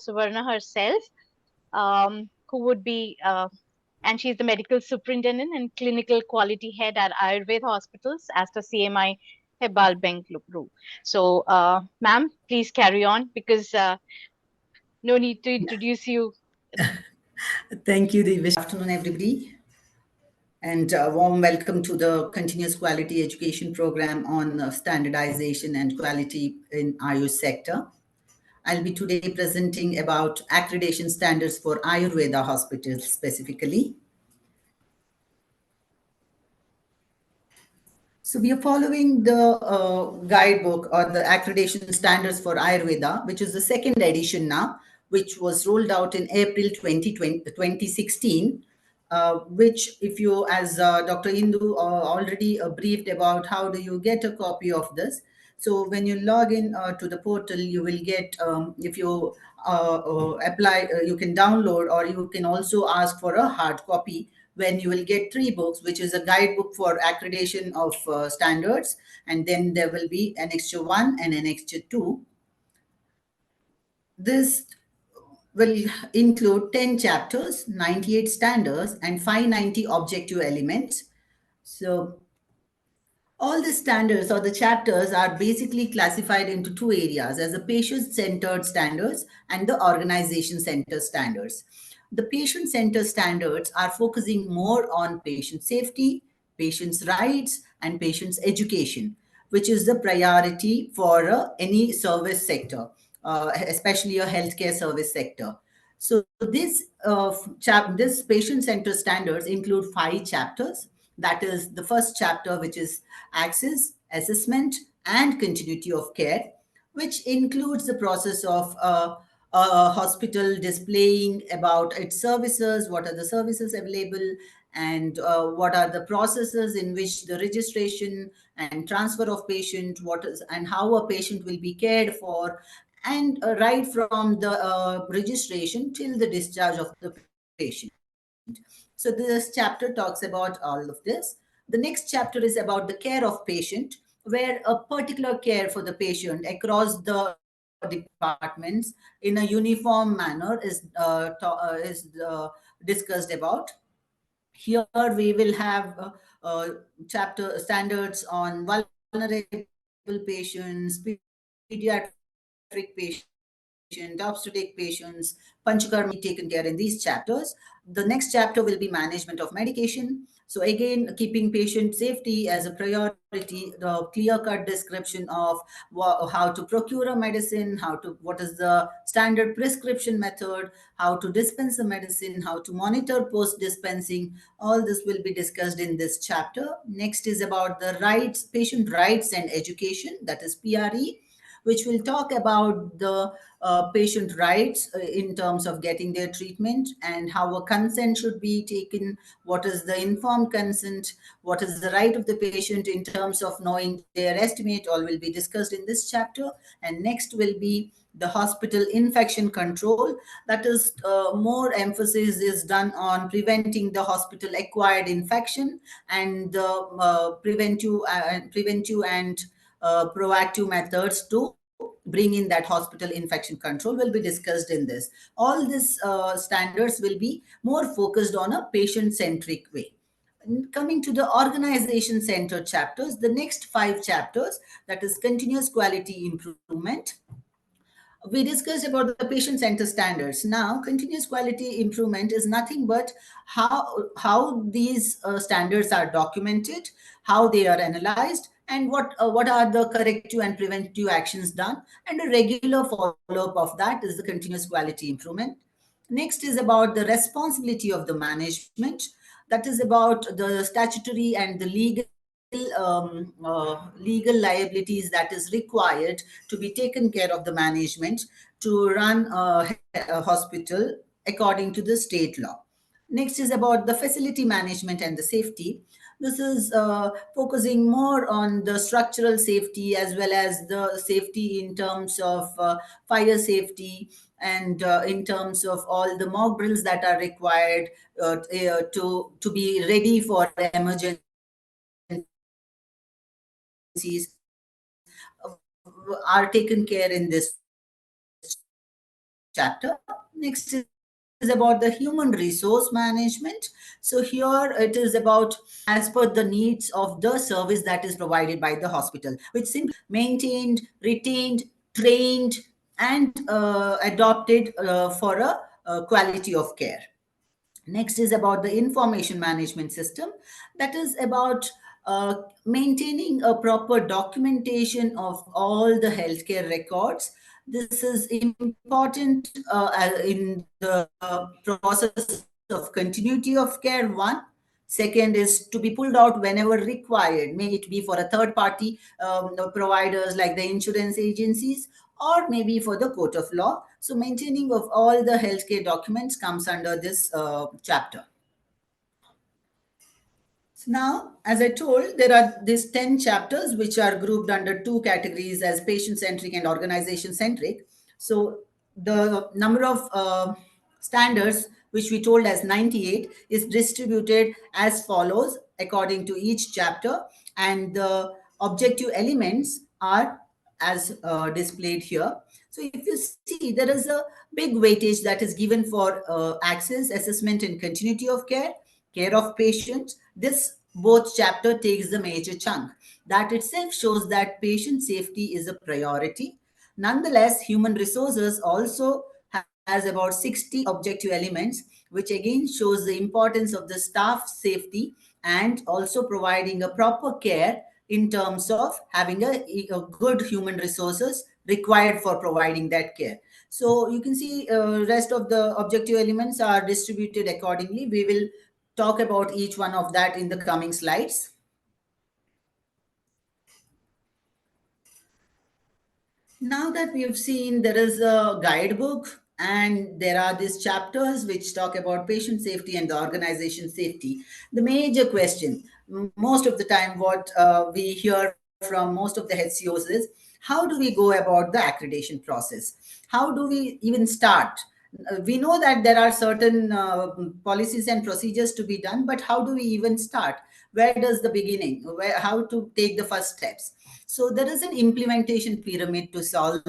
Suvarna herself, who would be, and she's the medical superintendent and clinical quality head at Ayurveda hospitals as the CMI Hebal Bengaluru. So, ma'am, please carry on because no need to introduce you. Thank you, Devish. Good afternoon, everybody, and a warm welcome to the Continuous Quality Education Program on Standardization and Quality in AYUSH sector. I'll be today presenting about accreditation standards for Ayurveda hospitals specifically. So we are following the guidebook or the accreditation standards for Ayurveda, which is the second edition now, which was rolled out in April 2016, which if you, as Dr. Indu already briefed about how do you get a copy of this. So when you log in to the portal, you will get, if you apply, you can download or you can also ask for a hard copy when you will get 3 books, which is a guidebook for accreditation of standards. And then there will be an extra 1 and an extra 2. This will include 10 chapters, 98 standards, and 590 objective elements. So all the standards or the chapters are basically classified into 2 areas as the patient-centered standards and the organization-centered standards. The patient-centered standards are focusing more on patient safety, patients' rights, and patients' education, which is the priority for any service sector, especially a healthcare service sector. So this patient-centered standards include 5 chapters. That is the first chapter, which is access, assessment, and continuity of care, which includes the process of a hospital displaying about its services, what are the services available, and what are the processes in which the registration and transfer of patient, what is and how a patient will be cared for, and right from the registration till the discharge of the patient. So this chapter talks about all of this. The next chapter is about the care of patient, where a particular care for the patient across the departments in a uniform manner is discussed about. Here we will have chapter standards on vulnerable patients, pediatric patient, obstetric patients, Panchakarma taken care in these chapters. The next chapter will be management of medication. So again, keeping patient safety as a priority, the clear-cut description of how to procure a medicine, what is the standard prescription method, how to dispense the medicine, how to monitor post-dispensing. All this will be discussed in this chapter. Next is about the rights, patient rights and education, that is PRE, which will talk about the patient rights in terms of getting their treatment and how a consent should be taken, what is the informed consent, what is the right of the patient in terms of knowing their estimate, all will be discussed in this chapter. And next will be the hospital infection control. That is, more emphasis is done on preventing the hospital acquired infection and the preventive and proactive methods to bring in that hospital infection control will be discussed in this. All these standards will be more focused on a patient-centric way. Coming to the organization centered chapters, the next 5 chapters, that is continuous quality improvement. We discussed about the patient center standards. Now continuous quality improvement is nothing but how these standards are documented, how they are analyzed, and what are the corrective and preventive actions done, and a regular follow-up of that is the continuous quality improvement. Next is about the responsibility of the management. That is about the statutory and the legal liabilities that is required to be taken care of the management to run a hospital according to the state law. Next is about the facility management and the safety. This is focusing more on the structural safety as well as the safety in terms of fire safety and in terms of all the mock drills that are required to be ready for emergencies are taken care in this chapter. Next is about the human resource management. So here it is about as per the needs of the service that is provided by the hospital, which simply maintained, retained, trained, and adopted for a quality of care. Next is about the information management system, that is about maintaining a proper documentation of all the healthcare records. This is important in the process of continuity of care, one. Second is to be pulled out whenever required, may it be for a third party providers like the insurance agencies, or maybe for the court of law. So maintaining of all the healthcare documents comes under this chapter. So now, as I told, there are these 10 chapters which are grouped under two categories as patient centric and organization centric. So the number of standards, which we told as 98, is distributed as follows according to each chapter, and the objective elements are as displayed here. So if you see, there is a big weightage that is given for access, assessment, and continuity of care, care of patients. This both chapter takes the major chunk. That itself shows that patient safety is a priority. Nonetheless, human resources also has about 60 objective elements, which again shows the importance of the staff safety and also providing a proper care in terms of having a good human resources required for providing that care. So you can see rest of the objective elements are distributed accordingly. We will talk about each one of that in the coming slides. Now that we have seen, there is a guidebook and there are these chapters which talk about patient safety and the organization safety. The major question, most of the time, what we hear from most of the HCOs is, how do we go about the accreditation process? How do we even start? We know that there are certain policies and procedures to be done, but how do we even start? Where does the beginning? How to take the first steps? So there is an implementation pyramid to solve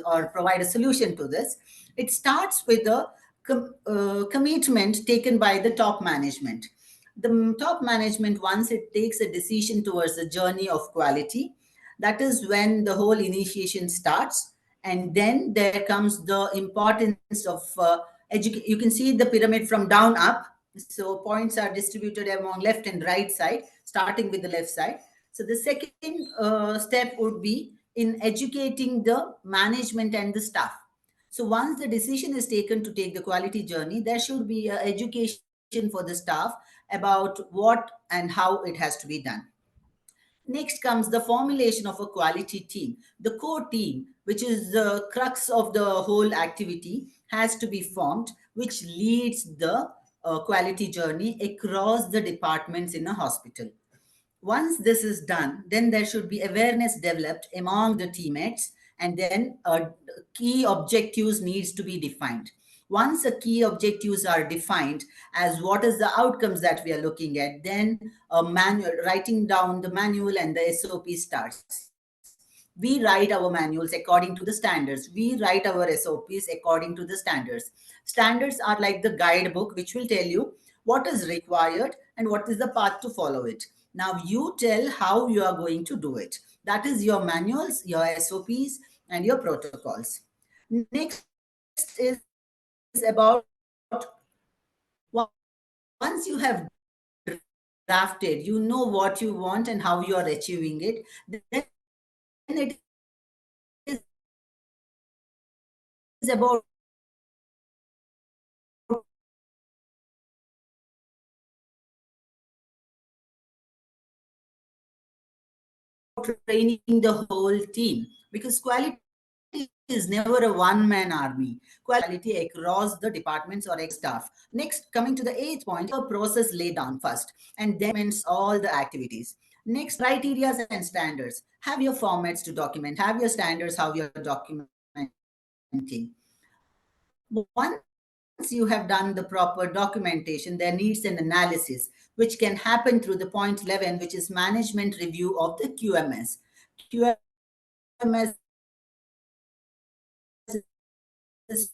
or provide a solution to this. It starts with a commitment taken by the top management. The top management, once it takes a decision towards the journey of quality, that is when the whole initiation starts. And then there comes the importance of education. You can see the pyramid from down up. So points are distributed among left and right side, starting with the left side. So the second step would be in educating the management and the staff. So once the decision is taken to take the quality journey, there should be education for the staff about what and how it has to be done. Next comes the formulation of a quality team. The core team, which is the crux of the whole activity, has to be formed, which leads the quality journey across the departments in a hospital. Once this is done, then there should be awareness developed among the teammates, and then key objectives needs to be defined. Once the key objectives are defined as what is the outcomes that we are looking at, then a manual, writing down the manual and the SOP starts. We write our manuals according to the standards. We write our SOPs according to the standards. Standards are like the guidebook, which will tell you what is required and what is the path to follow it. Now you tell how you are going to do it. That is your manuals, your SOPs, and your protocols. Next is about once you have drafted, you know what you want and how you are achieving it, then it is about training the whole team, because quality is never a one man army. Quality across the departments or staff. Next, coming to the eighth point, have a process laid down first and then implements all the activities. Next, criteria and standards. Have your formats to document, have your standards, how you're documenting. Once you have done the proper documentation, there needs an analysis, which can happen through the point 11, which is management review of the QMS. QMS is the quality management system, which is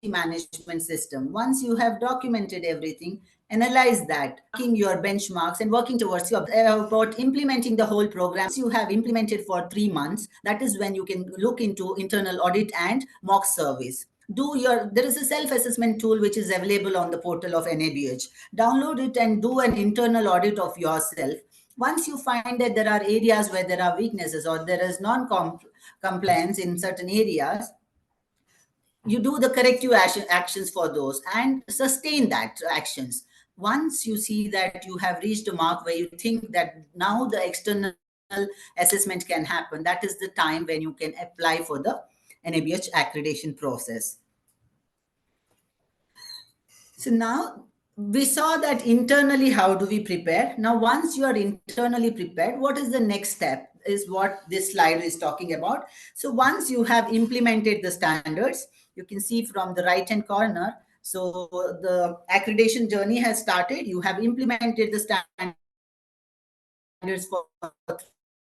management system. Once you have documented everything, analyze that, marking your benchmarks and working towards your about implementing the whole program. Once you have implemented for 3 months, that is when you can look into internal audit and mock surveys. There is a self-assessment tool which is available on the portal of NABH. Download it and do an internal audit of yourself. Once you find that there are areas where there are weaknesses or there is non-compliance in certain areas, you do the actions for those and sustain that actions. Once you see that you have reached a mark where you think that now the external assessment can happen, that is the time when you can apply for the NABH accreditation process. So now we saw that internally, how do we prepare? Now, once you are internally prepared, what is the next step? Is what this slide is talking about. So once you have implemented the standards, you can see from the right hand corner. So the accreditation journey has started. You have implemented the standards for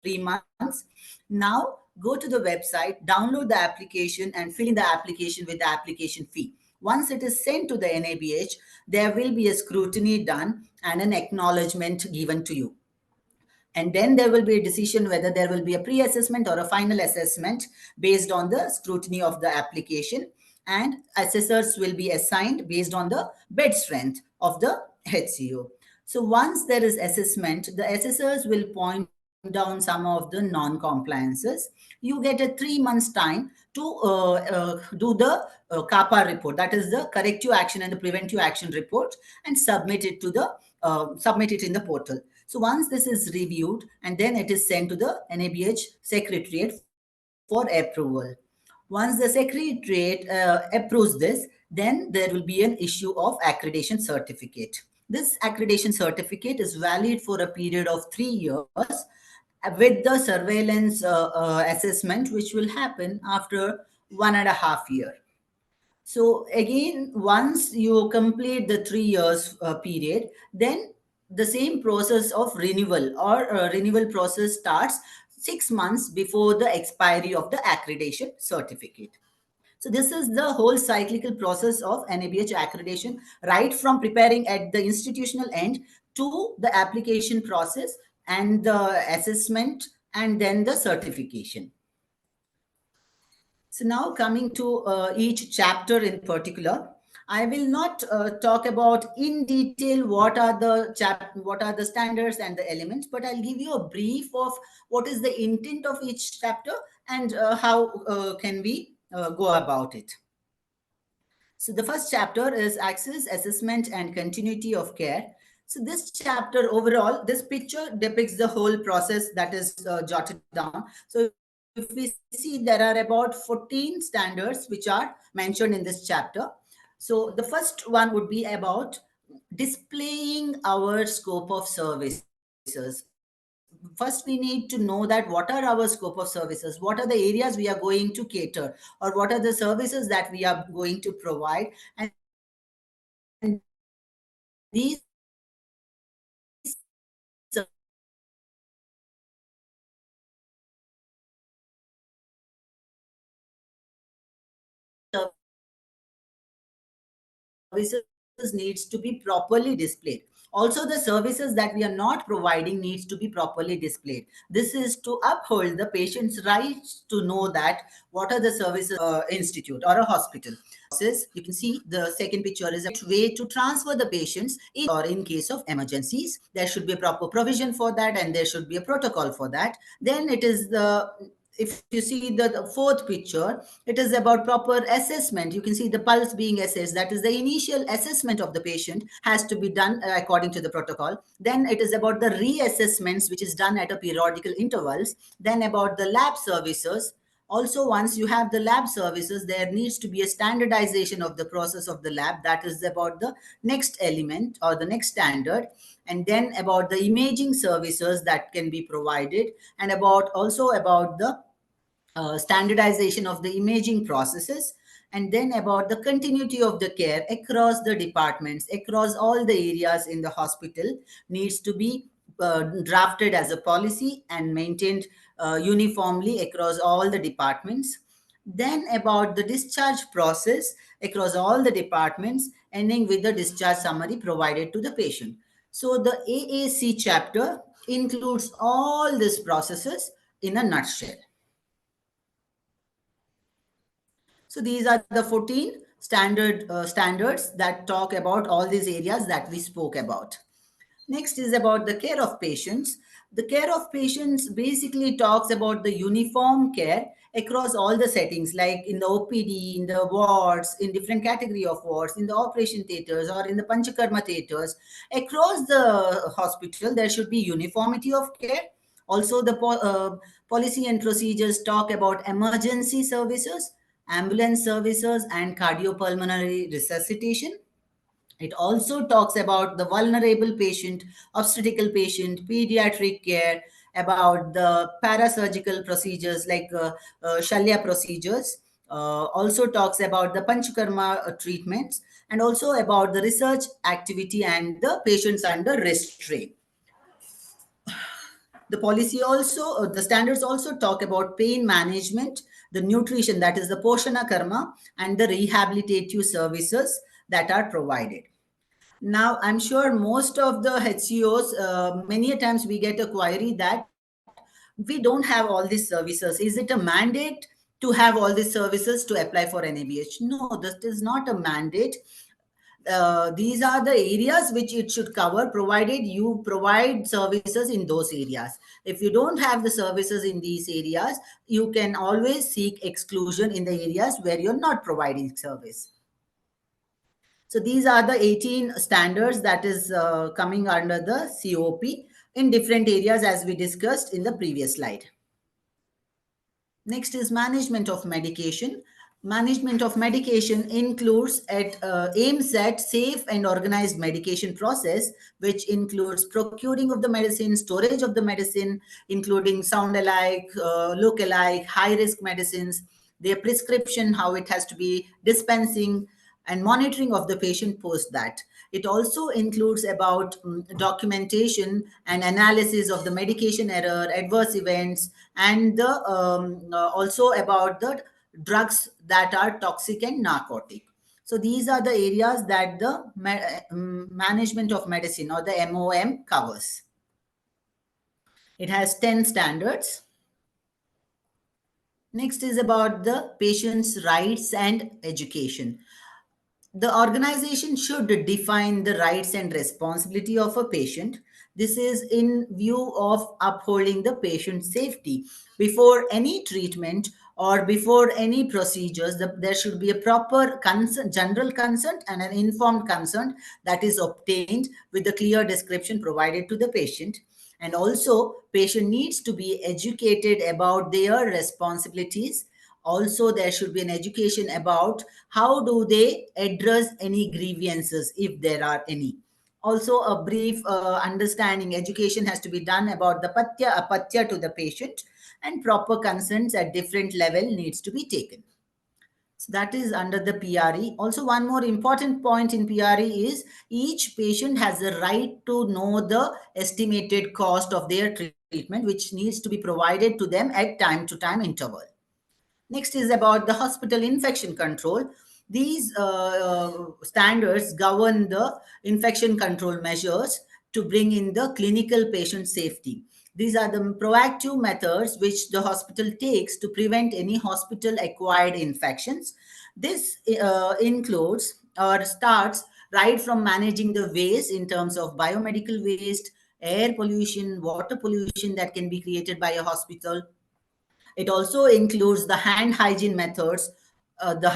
3 months. Now go to the website, download the application, and fill in the application with the application fee. Once it is sent to the NABH, there will be a scrutiny done and an acknowledgement given to you. And then there will be a decision whether there will be a pre-assessment or a final assessment based on the scrutiny of the application. And assessors will be assigned based on the bed strength of the HCO. So once there is assessment, the assessors will point down some of the non-compliances. You get a 3 months time to do the CAPA report, that is the corrective action and the preventive action report, and submit it in the portal. So once this is reviewed, and then it is sent to the NABH Secretariat for approval. Once the Secretariat approves this, then there will be an issue of accreditation certificate. This accreditation certificate is valid for a period of 3 years with the surveillance assessment, which will happen after 1.5 years. So again, once you complete the 3 years period, then the same process of renewal or renewal process starts 6 months before the expiry of the accreditation certificate. So this is the whole cyclical process of NABH accreditation, right from preparing at the institutional end to the application process and the assessment and then the certification. So now coming to each chapter in particular, I will not talk about in detail what are the standards and the elements, but I'll give you a brief of what is the intent of each chapter and how can we go about it. So the first chapter is access, assessment, and continuity of care. So this chapter overall, this picture depicts the whole process that is jotted down. So if we see, there are about 14 standards which are mentioned in this chapter. So the first one would be about displaying our scope of services. First, we need to know that what are our scope of services, what are the areas we are going to cater, or what are the services that we are going to provide, and these services need to be properly displayed. Also, the services that we are not providing needs to be properly displayed. This is to uphold the patient's rights to know that what are the services that we are providing, and these services needs to be properly displayed. Also, the services that we are not providing needs to be properly displayed. This is to uphold the patient's rights to know that what are the services institute or a hospital. You can see the second picture is a way to transfer the patients in or in case of emergencies. There should be a proper provision for that, and there should be a protocol for that. Then it is if you see the fourth picture, it is about proper assessment. You can see the pulse being assessed. That is the initial assessment of the patient has to be done according to the protocol. Then it is about the reassessments, which is done at a periodical intervals. Then about the lab services. Also, once you have the lab services, there needs to be a standardization of the process of the lab. That is about the next element or the next standard. And then about the imaging services that can be provided, and also about the standardization of the imaging processes, and then about the continuity of the care across the departments, across all the areas in the hospital, needs to be drafted as a policy and maintained uniformly across all the departments. then about the discharge process across all the departments, ending with the discharge summary provided to the patient. So the AAC chapter includes all these processes in a nutshell. So these are the 14 standards that talk about all these areas that we spoke about. Next is about the care of patients. The care of patients basically talks about the uniform care across all the settings, like in the OPD, in the wards, in different category of wards, in the operation theaters or in the Panchakarma theaters. Across the hospital, there should be uniformity of care. Also, the policy and procedures talk about emergency services, ambulance services, and cardiopulmonary resuscitation. It also talks about the vulnerable patient, obstetrical patient, pediatric care, about the parasurgical procedures like Shalya procedures. Also talks about the Panchakarma treatments, and also about the research activity and the patients under restraint. The standards also talk about pain management, the nutrition, that is the Poshana Karma, and the rehabilitative services that are provided. Now, I'm sure most of the HCOs, many a times we get a query that we don't have all these services. Is it a mandate to have all these services to apply for an ABH? No, this is not a mandate. These are the areas which it should cover, provided you provide services in those areas. If you don't have the services in these areas, you can always seek exclusion in the areas where you're not providing service. So these are the 18 standards that is coming under the COP in different areas as we discussed in the previous slide. Next is management of medication. Management of medication includes aims at safe and organized medication process, which includes procuring of the medicine, storage of the medicine, including sound alike, look alike, high risk medicines, their prescription, how it has to be dispensing, and monitoring of the patient post that. It also includes about documentation and analysis of the medication error, adverse events, and also about the drugs that are toxic and narcotic. So these are the areas that the management of medicine or the MOM covers. It has 10 standards. Next is about the patient's rights and education. The organization should define the rights and responsibility of a patient. This is in view of upholding the patient's safety. Before any treatment or before any procedures, there should be a proper consent, general consent and an informed consent that is obtained with the clear description provided to the patient. And also, patient needs to be educated about their responsibilities. Also, there should be an education about how do they address any grievances if there are any. Also, a brief understanding, education has to be done about the patya apatya to the patient, and proper consents at different level needs to be taken. So that is under the PRE. Also, one more important point in PRE is each patient has the right to know the estimated cost of their treatment, which needs to be provided to them at time to time interval. Next is about the hospital infection control. These standards govern the infection control measures to bring in the clinical patient safety. These are the proactive methods which the hospital takes to prevent any hospital acquired infections. This includes or starts right from managing the waste in terms of biomedical waste, air pollution, water pollution that can be created by a hospital. It also includes the hand hygiene methods, the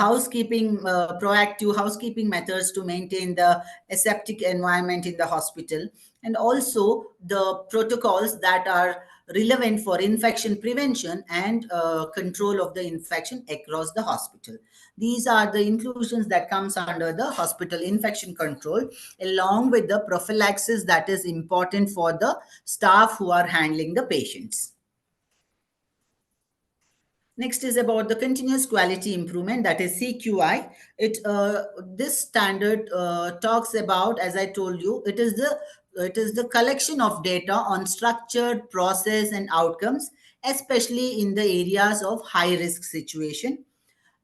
proactive housekeeping methods to maintain the aseptic environment in the hospital, and also the protocols that are relevant for infection prevention and control of the infection across the hospital. These are the inclusions that comes under the hospital infection control, along with the prophylaxis that is important for the staff who are handling the patients. Next is about the continuous quality improvement, that is CQI. This standard talks about, as I told you, it is the collection of data on structured process and outcomes, especially in the areas of high risk situation.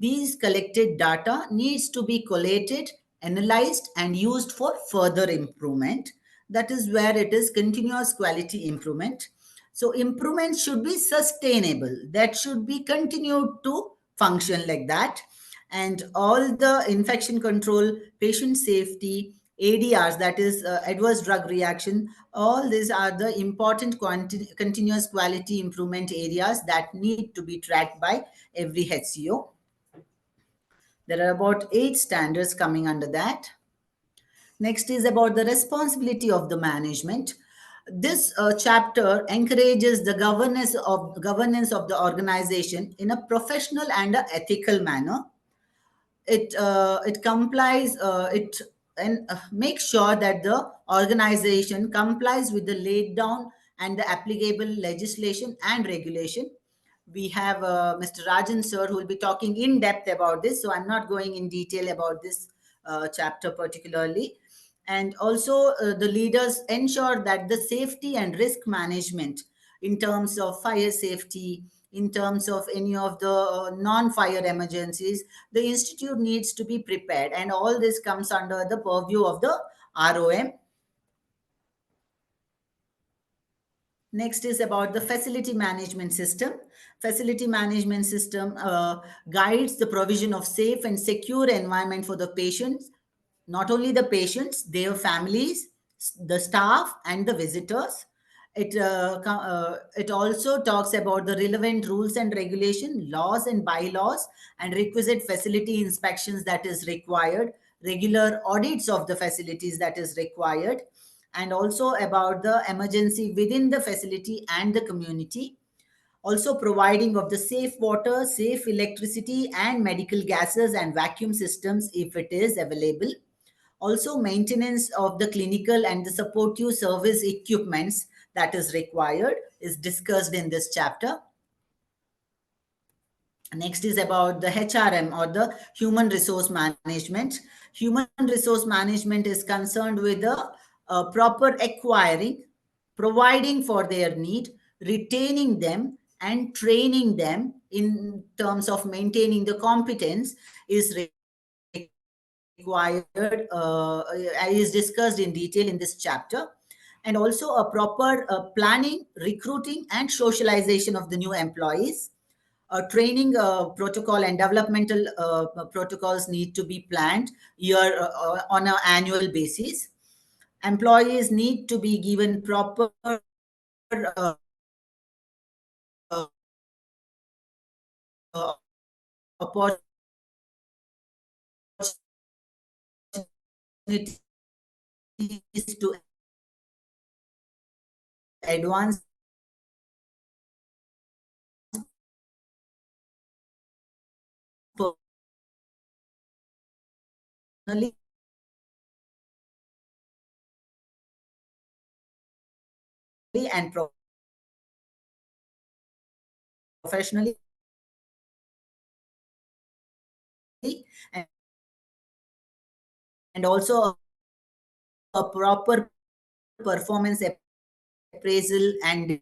These collected data needs to be collated, analyzed, and used for further improvement. That is where it is continuous quality improvement. So improvement should be sustainable. That should be continued to function like that. And all the infection control, patient safety, ADRs, that is adverse drug reaction, all these are the important continuous quality improvement areas that need to be tracked by every HCO. There are about 8 standards coming under that. Next is about the responsibility of the management. This chapter encourages the governance of the organization in a professional and a ethical manner. It complies it and makes sure that the organization complies with the laid down and the applicable legislation and regulation. We have Mr. Rajan sir who will be talking in depth about this, so I'm not going in detail about this chapter particularly. And also the leaders ensure that the safety and risk management in terms of fire safety, in terms of any of the non-fire emergencies, the institute needs to be prepared, and all this comes under the purview of the ROM. Next is about the facility management system. Facility management system guides the provision of safe and secure environment for the patients, not only the patients, their families, the staff, and the visitors. It also talks about the relevant rules and regulation, laws and bylaws, and requisite facility inspections that is required, regular audits of the facilities that is required, and also about the emergency within the facility and the community. Also providing of the safe water, safe electricity, and medical gases and vacuum systems if it is available. Also maintenance of the clinical and the supportive service equipments that is required is discussed in this chapter. Next is about the HRM, or the human resource management. Human resource management is concerned with the proper acquiring, providing for their need, retaining them, and training them in terms of maintaining the competence is required, is discussed in detail in this chapter. And also a proper planning, recruiting, and socialization of the new employees. Training protocol and developmental protocols need to be planned year on an annual basis. Employees need to be given proper opportunities to advance personally and professionally, and also a proper performance appraisal and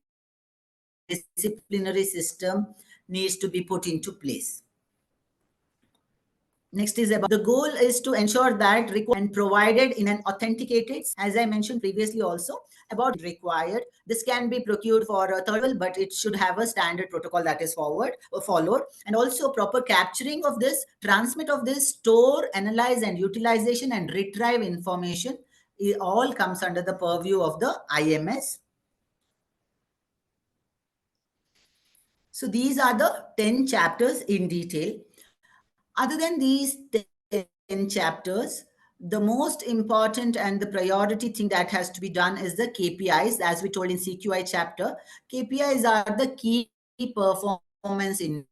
disciplinary system needs to be put into place. Next is about the goal is to ensure that and provided in an authenticated, as I mentioned previously also, about required. This can be procured for a third level, but it should have a standard protocol that is followed. And also proper capturing of this, transmit of this, store, analyze, and utilization and retrieve information. It all comes under the purview of the IMS. So these are the 10 chapters in detail. Other than these 10 chapters, the most important and the priority thing that has to be done is the KPIs. As we told in CQI chapter, KPIs are the key performance indicators,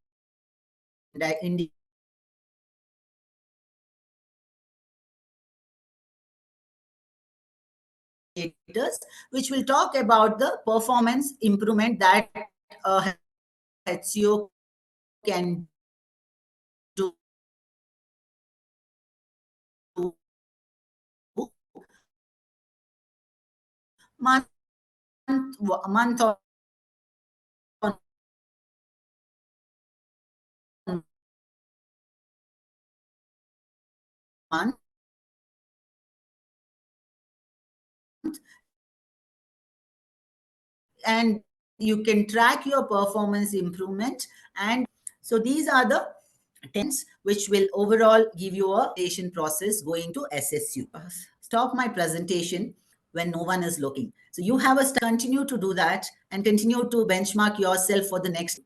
which will talk about the performance improvement that HCO can do month month on and you can track your performance improvement. And so these are the 10s which will overall give you a presentation process going to assess you. Stop my presentation when no one is looking. So you have a continue to do that and continue to benchmark yourself for the next.